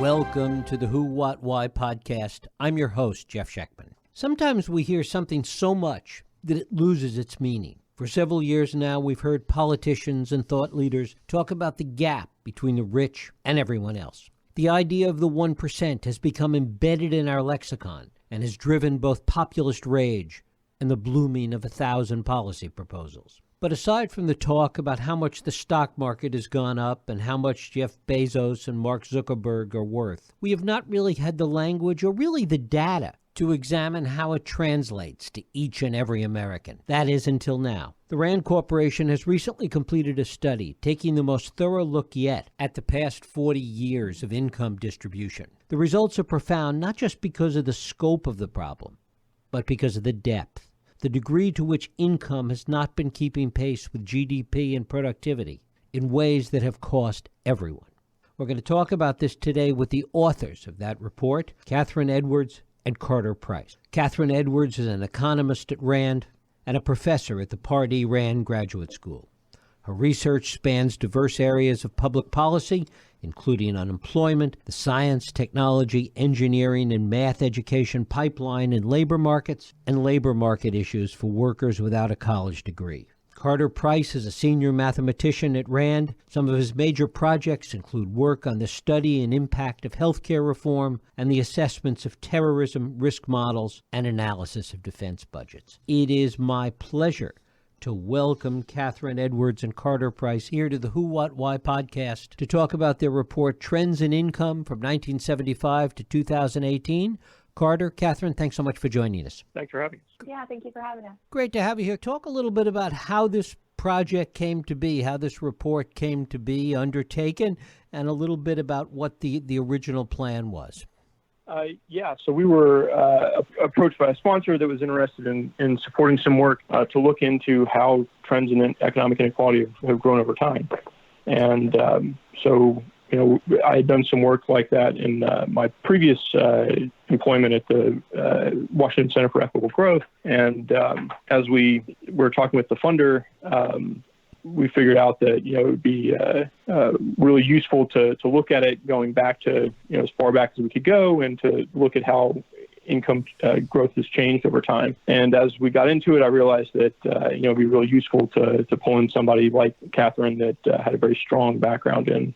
Welcome to the Who, What, Why podcast. I'm your host, Jeff Schechtman. Sometimes we hear something so much that it loses its meaning. For several years now, we've heard politicians and thought leaders talk about the gap between the rich and everyone else. The idea of the 1% has become embedded in our lexicon and has driven both populist rage and the blooming of 1,000 policy proposals. But aside from the talk about how much the stock market has gone up and how much Jeff Bezos and Mark Zuckerberg are worth, we have not really had the language or really the data to examine how it translates to each and every American. That is, until now. The Rand Corporation has recently completed a study taking the most thorough look yet at the past 40 years of income distribution. The results are profound not just because of the scope of the problem, but because of the depth. The degree to which income has not been keeping pace with GDP and productivity in ways that have cost everyone. We're going to talk about this today with the authors of that report, Catherine Edwards and Carter Price. Catherine Edwards is an economist at Rand and a professor at the Pardee Rand Graduate School. Her research spans diverse areas of public policy, including unemployment, the science, technology, engineering, and math education pipeline in labor markets, and labor market issues for workers without a college degree. Carter Price is a senior mathematician at Rand. Some of his major projects include work on the study and impact of healthcare reform and the assessments of terrorism risk models and analysis of defense budgets. It is my pleasure to welcome Catherine Edwards and Carter Price here to the Who, What, Why podcast to talk about their report, Trends in Income from 1975 to 2018. Carter, Catherine, thanks so much for joining us. Thanks for having us. Yeah, thank you for having us. Great to have you here. Talk a little bit about how this project came to be, how this report came to be undertaken, and a little bit about what the original plan was. So we were approached by a sponsor that was interested in supporting some work to look into how trends in economic inequality have grown over time. And I had done some work like that in my previous employment at the Washington Center for Equitable Growth. And as we were talking with the funder, we figured out that, it would be really useful to look at it going back to, as far back as we could go and to look at how income growth has changed over time. And as we got into it, I realized that, it would be really useful to pull in somebody like Catherine that had a very strong background in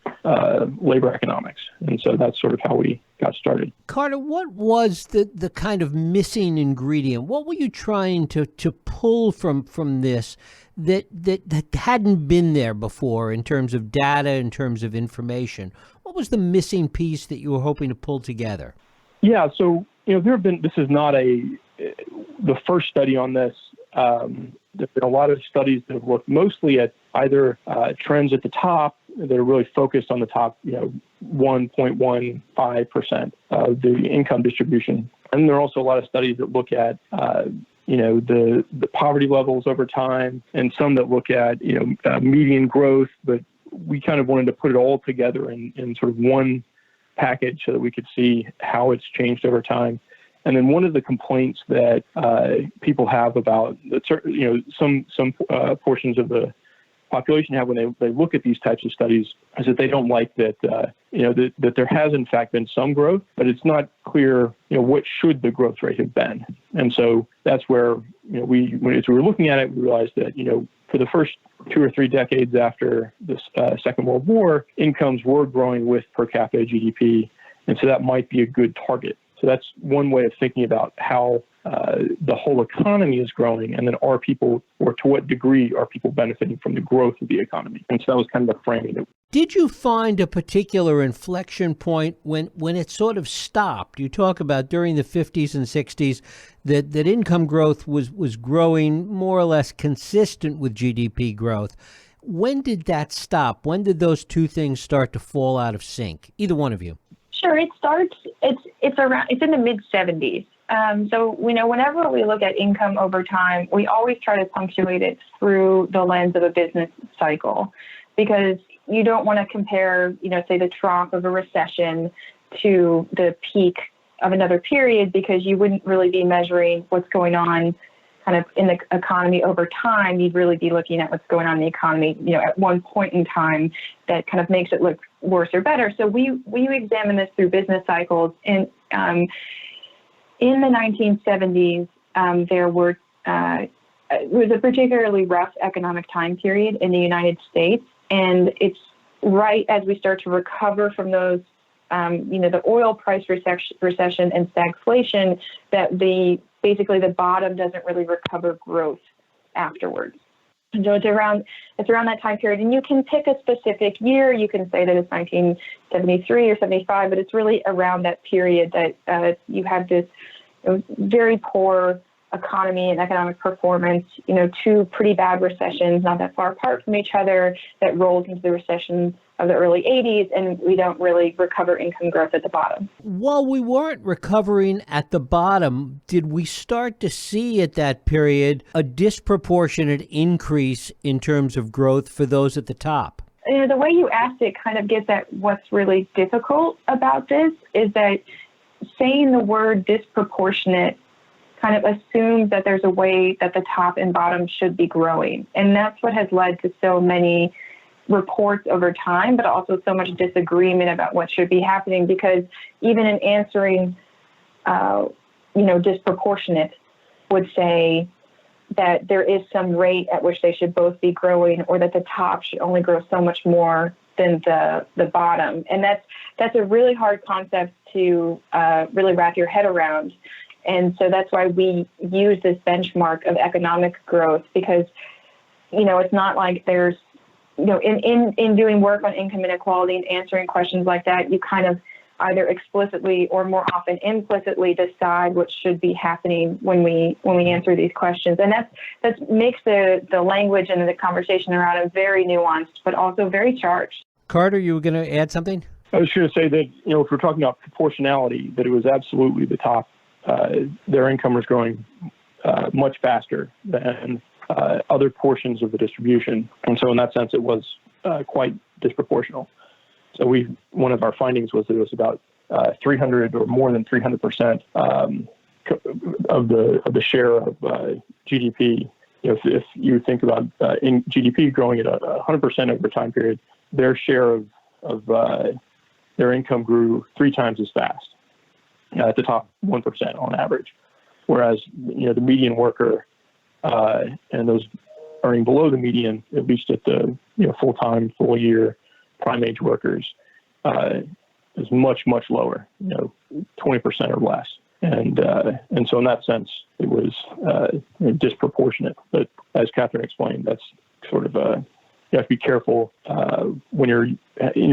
labor economics. And so that's sort of how we got started. Carter, what was the kind of missing ingredient? What were you trying to pull from this that hadn't been there before in terms of data, in terms of information? What was the missing piece that you were hoping to pull together? Yeah, so, this is not the first study on this. There's been a lot of studies that have looked mostly at either trends at the top that are really focused on the top, 1.15% of the income distribution. And there are also a lot of studies that look at, the poverty levels over time, and some that look at, median growth. But we kind of wanted to put it all together in sort of one package so that we could see how it's changed over time. And then one of the complaints that people have about, some portions of the population have when they look at these types of studies is that they don't like that, that there has in fact been some growth, but it's not clear, what should the growth rate have been. And so that's where, as we were looking at it, we realized that, for the first 2 or 3 decades after the Second World War, incomes were growing with per capita GDP. And so that might be a good target. So that's one way of thinking about how the whole economy is growing, and then are people, or to what degree are people benefiting from the growth of the economy? And so that was kind of the framing. Did you find a particular inflection point when it sort of stopped? You talk about during the 50s and 60s that income growth was growing more or less consistent with GDP growth. When did that stop? When did those two things start to fall out of sync? Either one of you. Sure, it's in the mid 70s. So whenever we look at income over time, we always try to punctuate it through the lens of a business cycle, because you don't want to compare, say the trough of a recession to the peak of another period, because you wouldn't really be measuring what's going on kind of in the economy over time. You'd really be looking at what's going on in the economy, at one point in time that kind of makes it look worse or better. So we examine this through business cycles. And in the 1970s, there were it was a particularly rough economic time period in the United States, and it's right as we start to recover from those, the oil price recession and stagflation, that basically the bottom doesn't really recover growth afterwards. And so it's around that time period, and you can pick a specific year. You can say that it's 1973 or 75, but it's really around that period that you have this very poor economy and economic performance, two pretty bad recessions not that far apart from each other that rolled into the recession of the early 80s, and we don't really recover income growth at the bottom. While we weren't recovering at the bottom, did we start to see at that period a disproportionate increase in terms of growth for those at the top? The way you asked it kind of gets at what's really difficult about this, is that saying the word disproportionate kind of assumes that there's a way that the top and bottom should be growing. And that's what has led to so many reports over time, but also so much disagreement about what should be happening, because even in answering, disproportionate would say that there is some rate at which they should both be growing, or that the top should only grow so much more than the bottom. And that's a really hard concept to really wrap your head around. And so that's why we use this benchmark of economic growth, because, it's not like there's, in doing work on income inequality and answering questions like that, you kind of either explicitly or more often implicitly decide what should be happening when we answer these questions. And that makes the language and the conversation around it very nuanced, but also very charged. Carter, you were going to add something? I was going to say that, if we're talking about proportionality, that it was absolutely the top. Their income was growing much faster than other portions of the distribution. And so in that sense, it was quite disproportional. So one of our findings was that it was about 300 or more than 300% of the share of GDP. If you think about in GDP growing at 100% over a time period, their share of their income grew 3 times as fast at the top 1% on average. Whereas, the median worker and those earning below the median, at least at the full-time, full-year prime age workers, is much, much lower, 20% or less. And so in that sense, it was disproportionate. But as Catherine explained, that's sort of you have to be careful when you're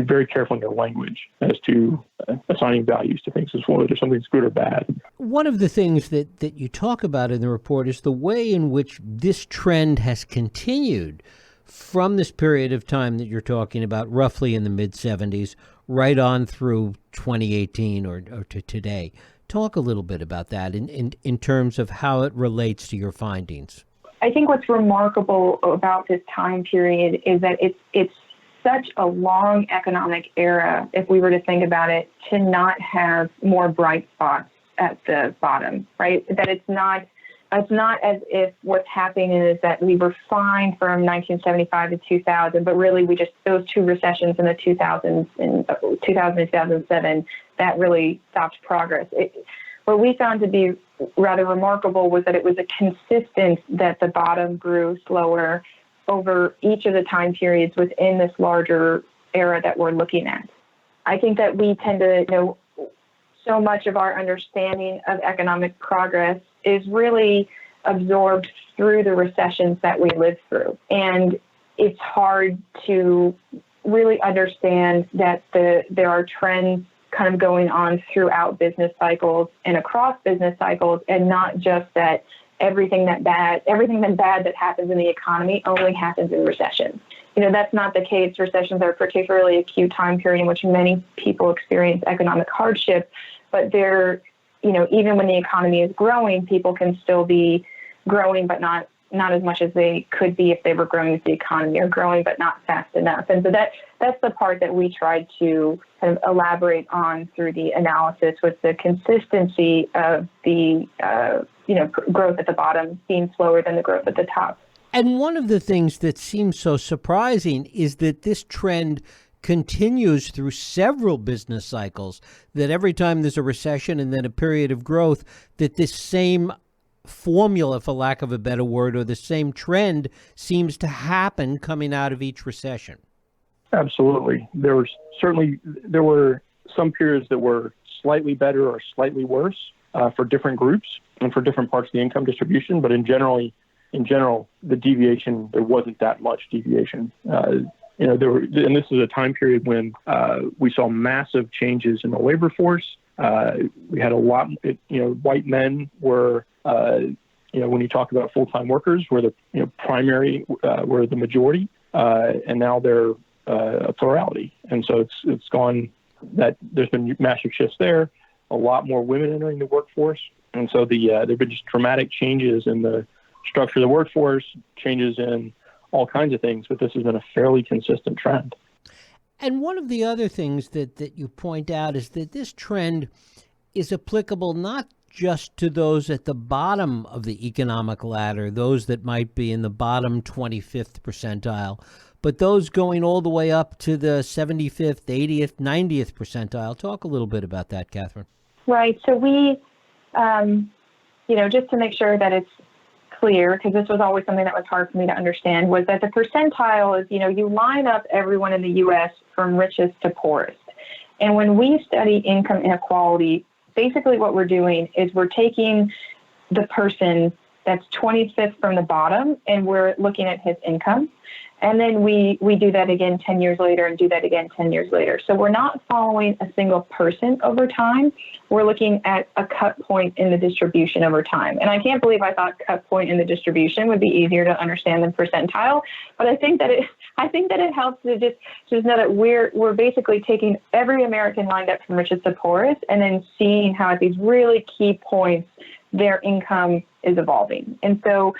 very careful in your language as to assigning values to things as whether something's good or bad. One of the things that you talk about in the report is the way in which this trend has continued from this period of time that you're talking about, roughly in the mid-70s, right on through 2018 or to today. Talk a little bit about that in terms of how it relates to your findings. I think what's remarkable about this time period is that it's such a long economic era, if we were to think about it, to not have more bright spots at the bottom, right? That it's not as if what's happening is that we were fine from 1975 to 2000, but really those two recessions in the 2000s, in 2000 and 2007, that really stopped progress. What we found to be rather remarkable was that it was a consistent that the bottom grew slower over each of the time periods within this larger era that we're looking at. I think that we tend to so much of our understanding of economic progress is really absorbed through the recessions that we lived through. And it's hard to really understand that there are trends kind of going on throughout business cycles and across business cycles, and not just that everything bad that happens in the economy only happens in recessions. That's not the case. Recessions are a particularly acute time period in which many people experience economic hardship, but they're, even when the economy is growing, people can still be growing, but not as much as they could be if they were growing with the economy, or growing but not fast enough. And so that's the part that we tried to kind of elaborate on through the analysis, was the consistency of the growth at the bottom being slower than the growth at the top. And one of the things that seems so surprising is that this trend continues through several business cycles, that every time there's a recession and then a period of growth, that this same formula, for lack of a better word, or the same trend seems to happen coming out of each recession. Absolutely. There were some periods that were slightly better or slightly worse for different groups and for different parts of the income distribution, but in general, the deviation, there wasn't that much deviation. And this is a time period when we saw massive changes in the labor force. We had a lot, white men were, when you talk about full-time workers, were the primary, were the majority, and now they're a plurality. And so it's gone that there's been massive shifts there, a lot more women entering the workforce. And so there have been just dramatic changes in the structure of the workforce, changes in all kinds of things, but this has been a fairly consistent trend. And one of the other things that you point out is that this trend is applicable not just to those at the bottom of the economic ladder, those that might be in the bottom 25th percentile, but those going all the way up to the 75th, 80th, 90th percentile. Talk a little bit about that, Catherine. Right. So we, just to make sure that it's clear, because this was always something that was hard for me to understand, was that the percentile is, you line up everyone in the U.S. from richest to poorest. And when we study income inequality, basically what we're doing is we're taking the person that's 25th from the bottom and we're looking at his income. And then we do that again 10 years later and do that again 10 years later. So we're not following a single person over time. We're looking at a cut point in the distribution over time. And I can't believe I thought cut point in the distribution would be easier to understand than percentile. But I think that it helps to just know that we're basically taking every American lined up from richest to poorest and then seeing how at these really key points their income is evolving. And so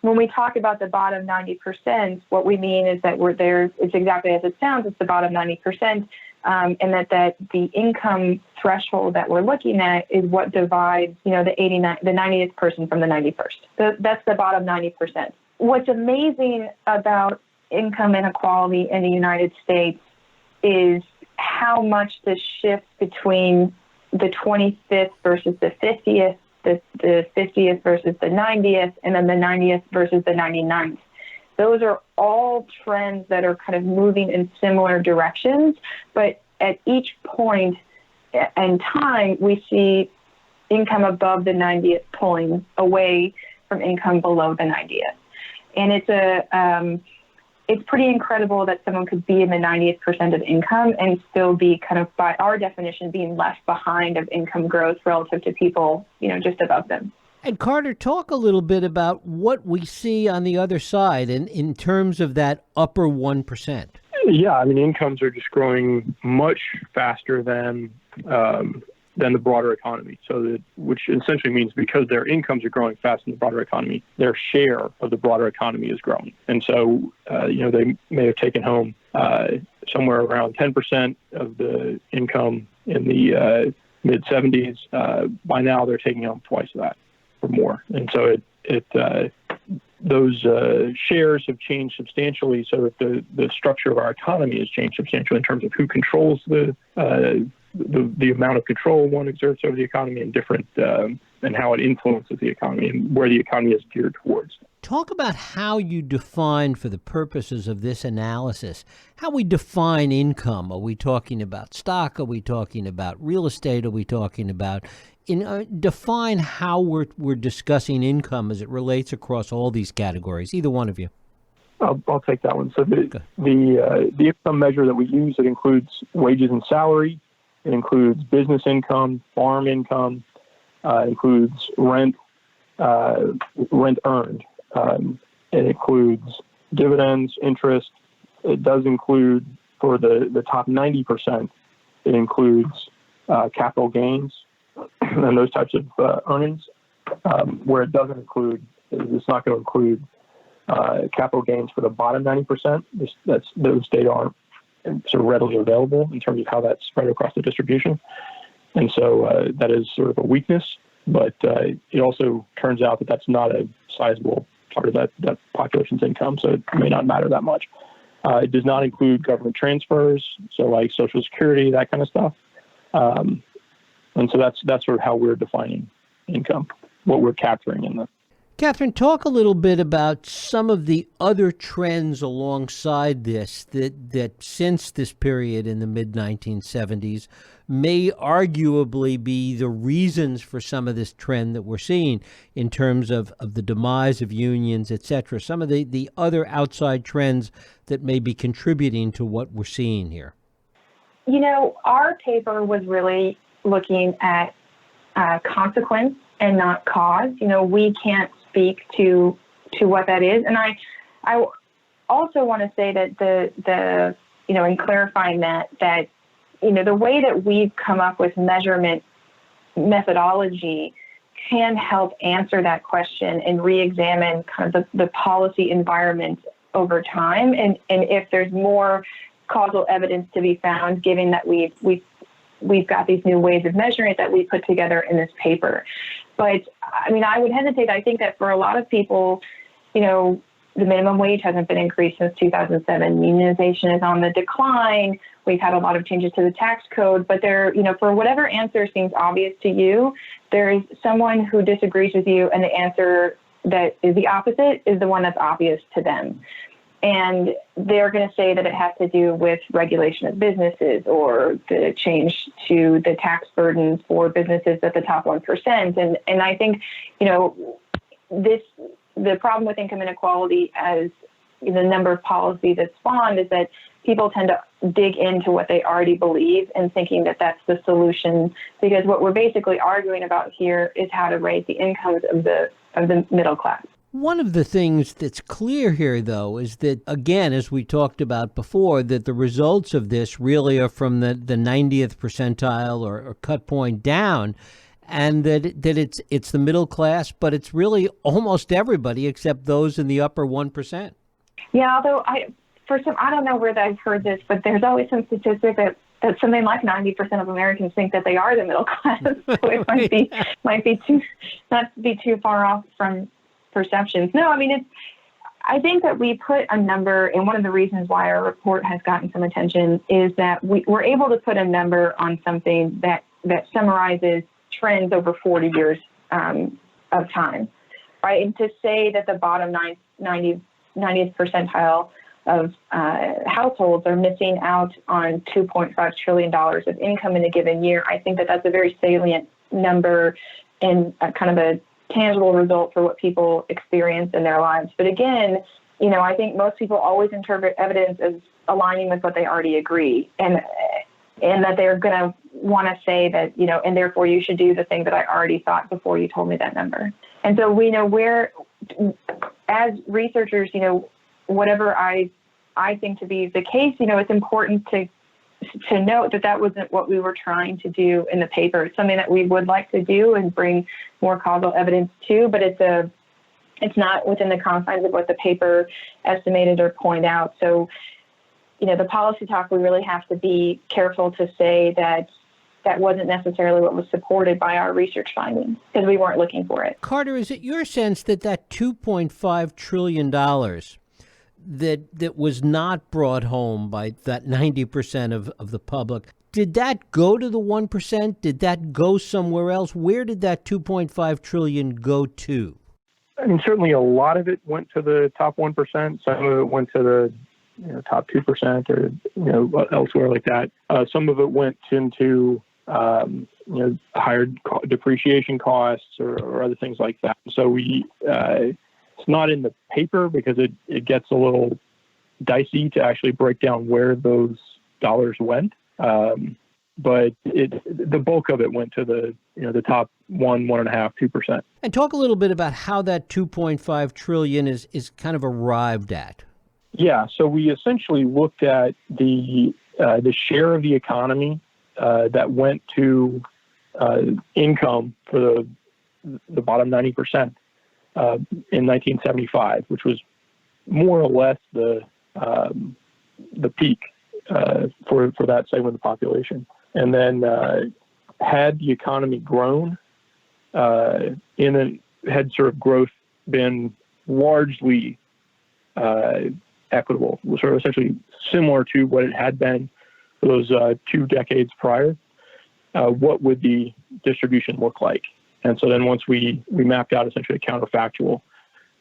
when we talk about the bottom 90%, what we mean is that we're there, it's exactly as it sounds, it's the bottom 90%, and that the income threshold that we're looking at is what divides, the 90th person from the 91st. That's the bottom 90%. What's amazing about income inequality in the United States is how much the shift between the 25th versus the 50th, the 50th versus the 90th, and then the 90th versus the 99th. Those are all trends that are kind of moving in similar directions, but at each point in time, we see income above the 90th pulling away from income below the 90th. And it's pretty incredible that someone could be in the 90th percent of income and still be kind of, by our definition, being left behind of income growth relative to people, just above them. And Carter, talk a little bit about what we see on the other side in terms of that upper 1%. Yeah, incomes are just growing much faster than the broader economy. Which essentially means because their incomes are growing faster than the broader economy, their share of the broader economy is growing. And so, they may have taken home somewhere around 10% of the income in the mid-70s. By now, they're taking home twice that or more. And so those shares have changed substantially, so that the structure of our economy has changed substantially in terms of who controls the amount of control one exerts over the economy and how it influences the economy and where the economy is geared towards. Talk about how you define, for the purposes of this analysis, how we define income. Are we talking about stock? Are we talking about real estate? Are we talking about define how we're discussing income as it relates across all these categories, either one of you. I'll take that one. So the income measure that we use, it includes wages and salary. It includes business income, farm income, includes rent earned. It includes dividends, interest. It does include, for the top 90%, it includes capital gains and those types of earnings. Where it doesn't include, it's not going to include capital gains for the bottom 90%. Those data aren't sort of readily available in terms of how that's spread across the distribution. And so that is sort of a weakness, but it also turns out that that's not a sizable part of that population's income, so it may not matter that much. It does not include government transfers, so like Social Security, that kind of stuff. And so that's sort of how we're defining income, what we're capturing in the. Catherine, talk a little bit about some of the other trends alongside this that since this period in the mid-1970s may arguably be the reasons for some of this trend that we're seeing in terms of the demise of unions, et cetera, some of the other outside trends that may be contributing to what we're seeing here. Our paper was really looking at consequence and not cause. We can't speak to what that is. And I also want to say that the in clarifying that the way that we've come up with measurement methodology can help answer that question and re-examine kind of the policy environment over time. And if there's more causal evidence to be found, given that we've got these new ways of measuring it that we put together in this paper. But I would hesitate. I think that for a lot of people, the minimum wage hasn't been increased since 2007. Unionization is on the decline. We've had a lot of changes to the tax code, but for whatever answer seems obvious to you, there's someone who disagrees with you, and the answer that is the opposite is the one that's obvious to them. And they're going to say that it has to do with regulation of businesses or the change to the tax burden for businesses at the top 1%. And I think, the problem with income inequality as the number of policies that spawned is that people tend to dig into what they already believe and thinking that that's the solution, because what we're basically arguing about here is how to raise the incomes of the middle class. One of the things that's clear here, though, is that, again, as we talked about before, that the results of this really are from the 90th percentile or cut point down, and that it's the middle class, but it's really almost everybody except those in the upper 1%. Yeah, although I don't know where I've heard this, but there's always some statistic that something like 90% of Americans think that they are the middle class. So it might be not to be too far off from perceptions. No, I think that we put a number, and one of the reasons why our report has gotten some attention is that we're able to put a number on something that summarizes trends over 40 years of time, right? And to say that the bottom 90th percentile of households are missing out on $2.5 trillion of income in a given year, I think that that's a very salient number and kind of a tangible result for what people experience in their lives. But again, I think most people always interpret evidence as aligning with what they already agree, and that they're going to want to say that, and therefore you should do the thing that I already thought before you told me that number. And so we know where, as researchers, whatever I think to be the case, it's important to note that wasn't what we were trying to do in the paper. It's something that we would like to do and bring more causal evidence to, but it's not within the confines of what the paper estimated or point out. So, the policy talk, we really have to be careful to say that wasn't necessarily what was supported by our research findings, because we weren't looking for it. Carter, is it your sense that $2.5 trillion that was not brought home by that 90% of the public, did that go to the 1%? Did that go somewhere else? Where did that $2.5 trillion go to? Certainly a lot of it went to the top 1%. Some of it went to the top 2% or elsewhere like that. Some of it went into higher depreciation costs or other things like that. So it's not in the paper because it gets a little dicey to actually break down where those dollars went. But the bulk of it went to the top 1.5%, 2%. And talk a little bit about how that $2.5 trillion is kind of arrived at. Yeah, so we essentially looked at the share of the economy that went to income for the bottom 90% in 1975, which was more or less the peak for that segment of the population. And then had the economy grown, had sort of growth been largely equitable, sort of essentially similar to what it had been for those 2 decades prior, what would the distribution look like? And so then once we mapped out essentially a counterfactual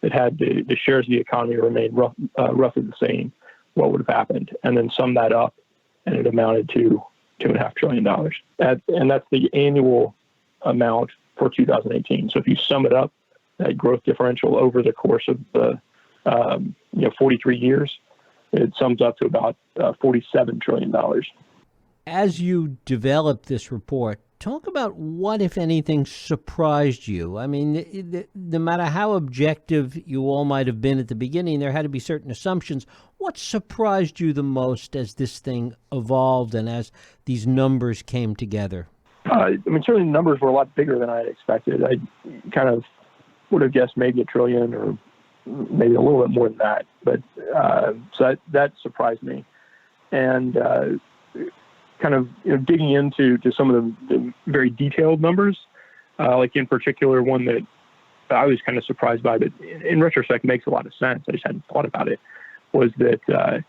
that had the shares of the economy remain roughly the same, what would have happened? And then sum that up, and it amounted to $2.5 trillion. And that's the annual amount for 2018. So if you sum it up, that growth differential over the course of the 43 years, it sums up to about $47 trillion. As you develop this report, talk about what, if anything, surprised you. I mean, no matter how objective you all might have been at the beginning, there had to be certain assumptions. What surprised you the most as this thing evolved and as these numbers came together? Certainly the numbers were a lot bigger than I had expected. I kind of would have guessed maybe $1 trillion or maybe a little bit more than that. But so that surprised me. And kind of digging into some of the very detailed numbers, like in particular one that I was kind of surprised by, but in retrospect makes a lot of sense. I just hadn't thought about it. Was that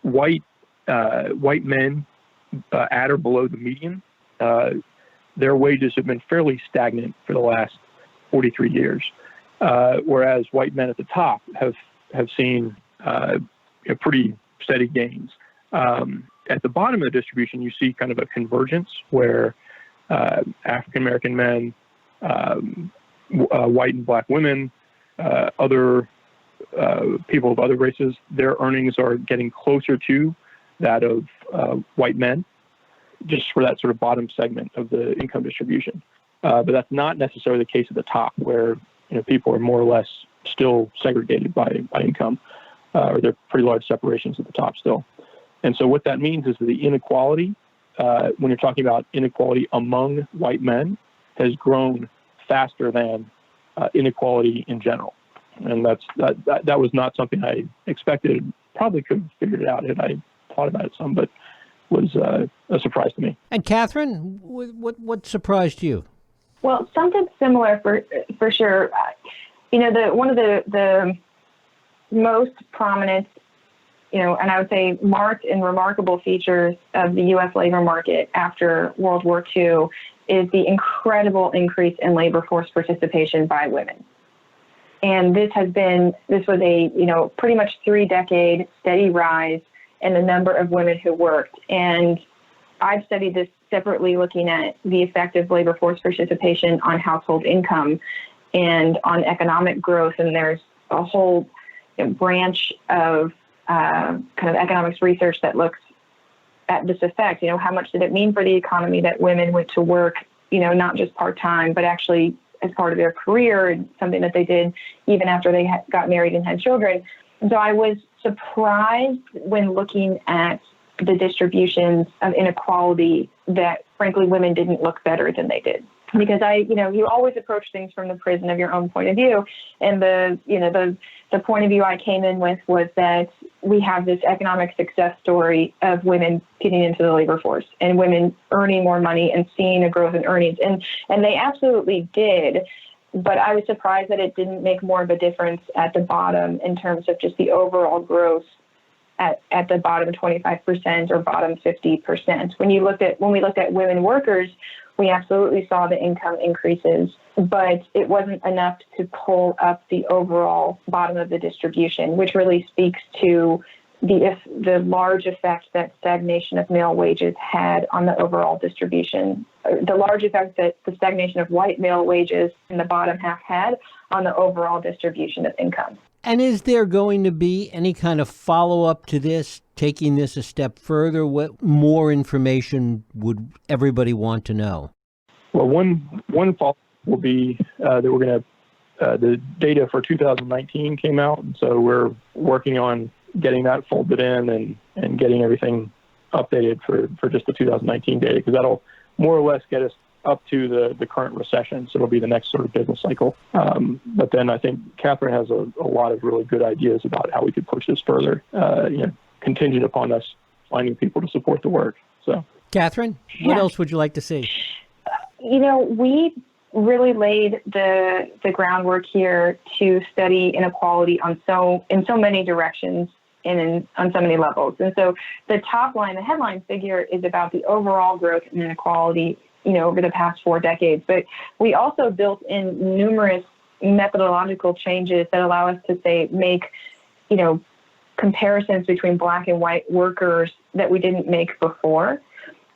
white men at or below the median, their wages have been fairly stagnant for the last 43 years, whereas white men at the top have seen pretty steady gains. At the bottom of the distribution, you see kind of a convergence where African American men, white and black women, other people of other races, their earnings are getting closer to that of white men, just for that sort of bottom segment of the income distribution. But that's not necessarily the case at the top, where people are more or less still segregated by income, or there are pretty large separations at the top still. And so what that means is that the inequality, when you're talking about inequality among white men, has grown faster than inequality in general. And that was not something I expected. Probably could have figured it out had I thought about it some, but was a surprise to me. And Catherine, what surprised you? Well, something similar for sure. One of the most prominent, and I would say marked and remarkable features of the U.S. labor market after World War II is the incredible increase in labor force participation by women. And this was a, pretty much 3-decade steady rise in the number of women who worked. And I've studied this separately, looking at the effect of labor force participation on household income and on economic growth. And there's a whole branch of kind of economics research that looks at this effect. How much did it mean for the economy that women went to work, not just part-time, but actually as part of their career, and something that they did even after they got married and had children. And so I was surprised when looking at the distributions of inequality that, frankly, women didn't look better than they did. Because you always approach things from the prism of your own point of view. And the point of view I came in with was that we have this economic success story of women getting into the labor force and women earning more money and seeing a growth in earnings. And they absolutely did. But I was surprised that it didn't make more of a difference at the bottom in terms of just the overall growth at the bottom 25% or bottom 50%. When we looked at women workers, we absolutely saw the income increases, but it wasn't enough to pull up the overall bottom of the distribution, which really speaks to the large effect that stagnation of male wages had on the overall distribution, the large effect that the stagnation of white male wages in the bottom half had on the overall distribution of income. And is there going to be any kind of follow-up to this, taking this a step further? What more information would everybody want to know? Well, one follow-up will be that we're going to, the data for 2019 came out, and so we're working on getting that folded in and getting everything updated for just the 2019 data, because that'll more or less get us up to the current recession. So it'll be the next sort of business cycle. But then I think Catherine has a lot of really good ideas about how we could push this further, contingent upon us finding people to support the work. So, Catherine, what else would you like to see? We really laid the groundwork here to study inequality in so many directions and on so many levels. And so the top line, the headline figure, is about the overall growth in inequality, over the past 4 decades. But we also built in numerous methodological changes that allow us to make comparisons between Black and white workers that we didn't make before,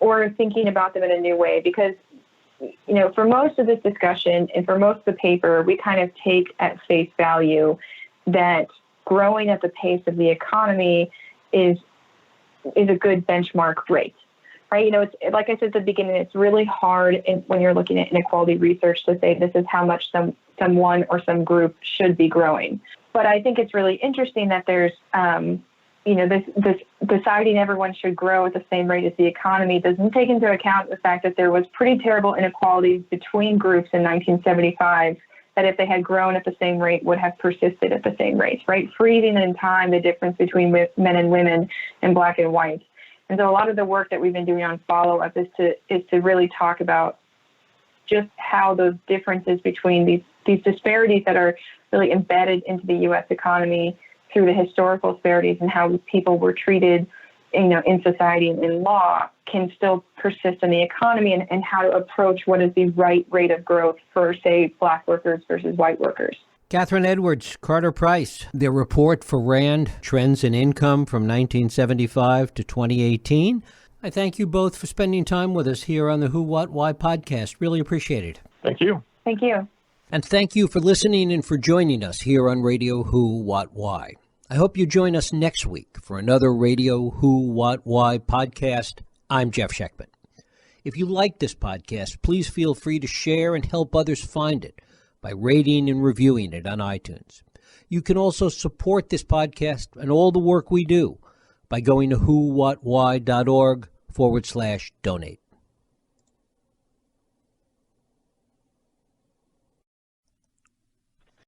or thinking about them in a new way. Because for most of this discussion and for most of the paper, we kind of take at face value that growing at the pace of the economy is a good benchmark rate, right? It's like I said at the beginning, it's really hard when you're looking at inequality research to say this is how much someone or some group should be growing. But I think it's really interesting that there's, this deciding everyone should grow at the same rate as the economy doesn't take into account the fact that there was pretty terrible inequalities between groups in 1975 that if they had grown at the same rate would have persisted at the same rate, right? Freezing in time the difference between men and women and Black and white. And so a lot of the work that we've been doing on follow-up is to really talk about just how those differences between these disparities that are really embedded into the U.S. economy through the historical disparities and how people were treated in society and in law can still persist in the economy, and how to approach what is the right rate of growth for, say, Black workers versus white workers. Catherine Edwards, Carter Price, their report for RAND, Trends in Income from 1975 to 2018. I thank you both for spending time with us here on the Who, What, Why podcast. Really appreciate it. Thank you. Thank you. And thank you for listening and for joining us here on Radio Who, What, Why. I hope you join us next week for another Radio Who, What, Why podcast. I'm Jeff Sheckman. If you like this podcast, please feel free to share and help others find it by rating and reviewing it on iTunes. You can also support this podcast and all the work we do by going to whowhatwhy.org/donate.